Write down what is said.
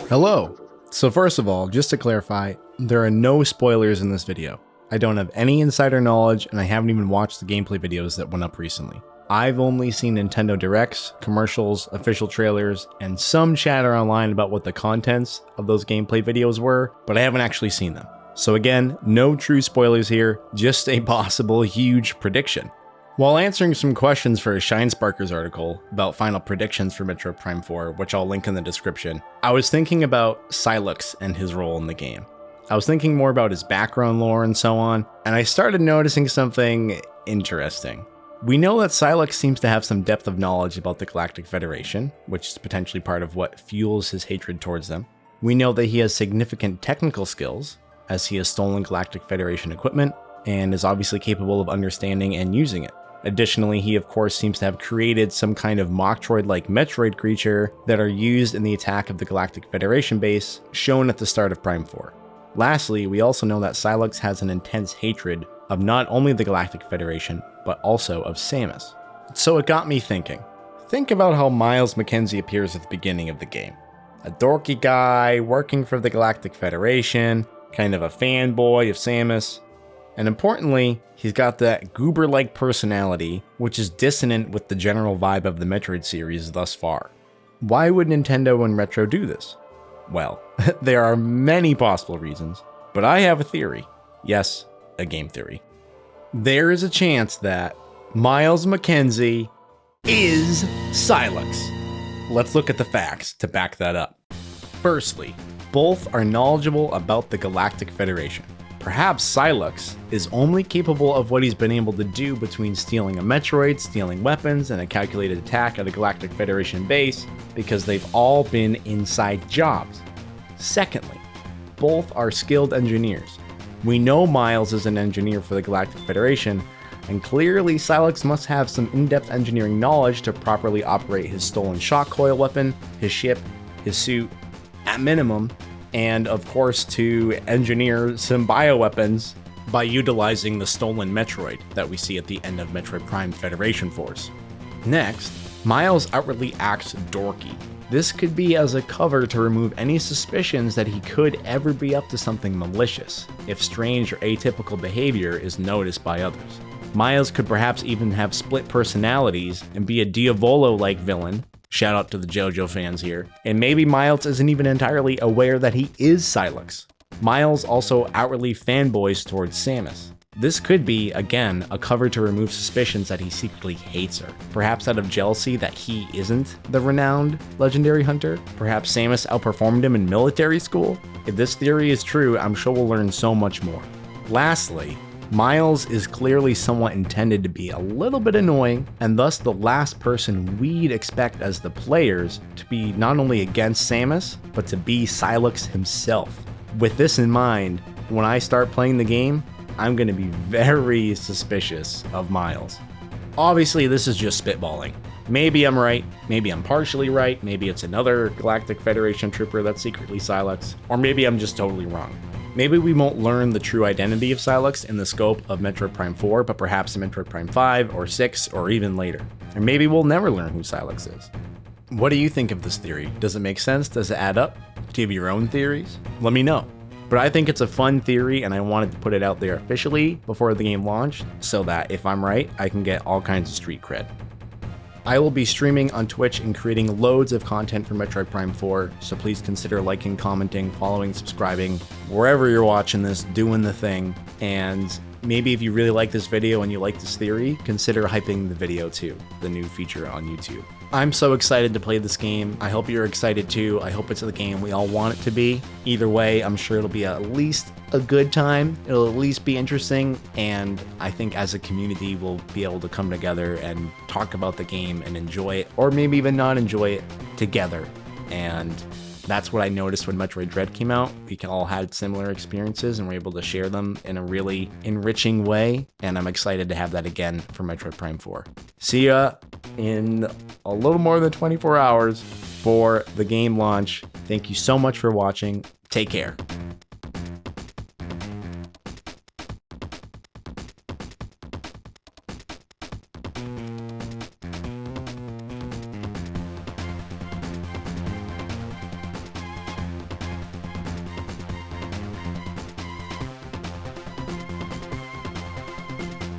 Hello! So first of all, just to clarify, there are no spoilers in this video. I don't have any insider knowledge and I haven't even watched the gameplay videos that went up recently. I've only seen Nintendo Directs, commercials, official trailers, and some chatter online about what the contents of those gameplay videos were, but I haven't actually seen them. So again, no true spoilers here, just a possible huge prediction. While answering some questions for a Shinesparkers article about final predictions for Metroid Prime 4, which I'll link in the description, I was thinking about Psyux and his role in the game. I was thinking more about his background lore and so on, and I started noticing something interesting. We know that Psyux seems to have some depth of knowledge about the Galactic Federation, which is potentially part of what fuels his hatred towards them. We know that he has significant technical skills, as he has stolen Galactic Federation equipment, and is obviously capable of understanding and using it. Additionally, he of course seems to have created some kind of Metroid-like Metroid creature that are used in the attack of the Galactic Federation base, shown at the start of Prime 4. Lastly, we also know that Psyux has an intense hatred of not only the Galactic Federation, but also of Samus. So it got me thinking. Think about how Myles McKenzie appears at the beginning of the game. A dorky guy, working for the Galactic Federation, kind of a fanboy of Samus. And importantly, he's got that goober-like personality, which is dissonant with the general vibe of the Metroid series thus far. Why would Nintendo and Retro do this? Well, there are many possible reasons, but I have a theory. Yes, a game theory. There is a chance that Myles McKenzie is Psyux. Let's look at the facts to back that up. Firstly, both are knowledgeable about the Galactic Federation. Perhaps Psyux is only capable of what he's been able to do between stealing a Metroid, stealing weapons, and a calculated attack at a Galactic Federation base because they've all been inside jobs. Secondly, both are skilled engineers. We know Myles is an engineer for the Galactic Federation, and clearly Psyux must have some in-depth engineering knowledge to properly operate his stolen shock coil weapon, his ship, his suit, at minimum, and of course to engineer some bioweapons by utilizing the stolen Metroid that we see at the end of Metroid Prime Federation Force. Next, Myles outwardly acts dorky. This could be as a cover to remove any suspicions that he could ever be up to something malicious, if strange or atypical behavior is noticed by others. Myles could perhaps even have split personalities and be a Diavolo-like villain. Shout out to the JoJo fans here. And maybe Myles isn't even entirely aware that he is Psyux. Myles also outwardly fanboys towards Samus. This could be, again, a cover to remove suspicions that he secretly hates her. Perhaps out of jealousy that he isn't the renowned legendary hunter? Perhaps Samus outperformed him in military school? If this theory is true, I'm sure we'll learn so much more. Lastly, Myles is clearly somewhat intended to be a little bit annoying, and thus the last person we'd expect as the players to be not only against Samus, but to be Psyux himself. With this in mind, when I start playing the game, I'm going to be very suspicious of Myles. Obviously, this is just spitballing. Maybe I'm right, maybe I'm partially right, maybe it's another Galactic Federation trooper that's secretly Psyux, or maybe I'm just totally wrong. Maybe we won't learn the true identity of Psyux in the scope of Metroid Prime 4, but perhaps in Metroid Prime 5 or 6 or even later. Or maybe we'll never learn who Psyux is. What do you think of this theory? Does it make sense? Does it add up? Do you have your own theories? Let me know. But I think it's a fun theory and I wanted to put it out there officially before the game launched so that if I'm right, I can get all kinds of street cred. I will be streaming on Twitch and creating loads of content for Metroid Prime 4, so please consider liking, commenting, following, subscribing, wherever you're watching this, doing the thing. And maybe if you really like this video and you like this theory, consider hyping the video too, the new feature on YouTube. I'm so excited to play this game. I hope you're excited too. I hope it's the game we all want it to be. Either way, I'm sure it'll be at least a good time. It'll at least be interesting, and I think as a community we'll be able to come together and talk about the game and enjoy it, or maybe even not enjoy it together. And that's what I noticed when Metroid Dread came out. We all had similar experiences and were able to share them in a really enriching way, and I'm excited to have that again for Metroid Prime 4. See ya in a little more than 24 hours for the game launch. Thank you so much for watching. Take care.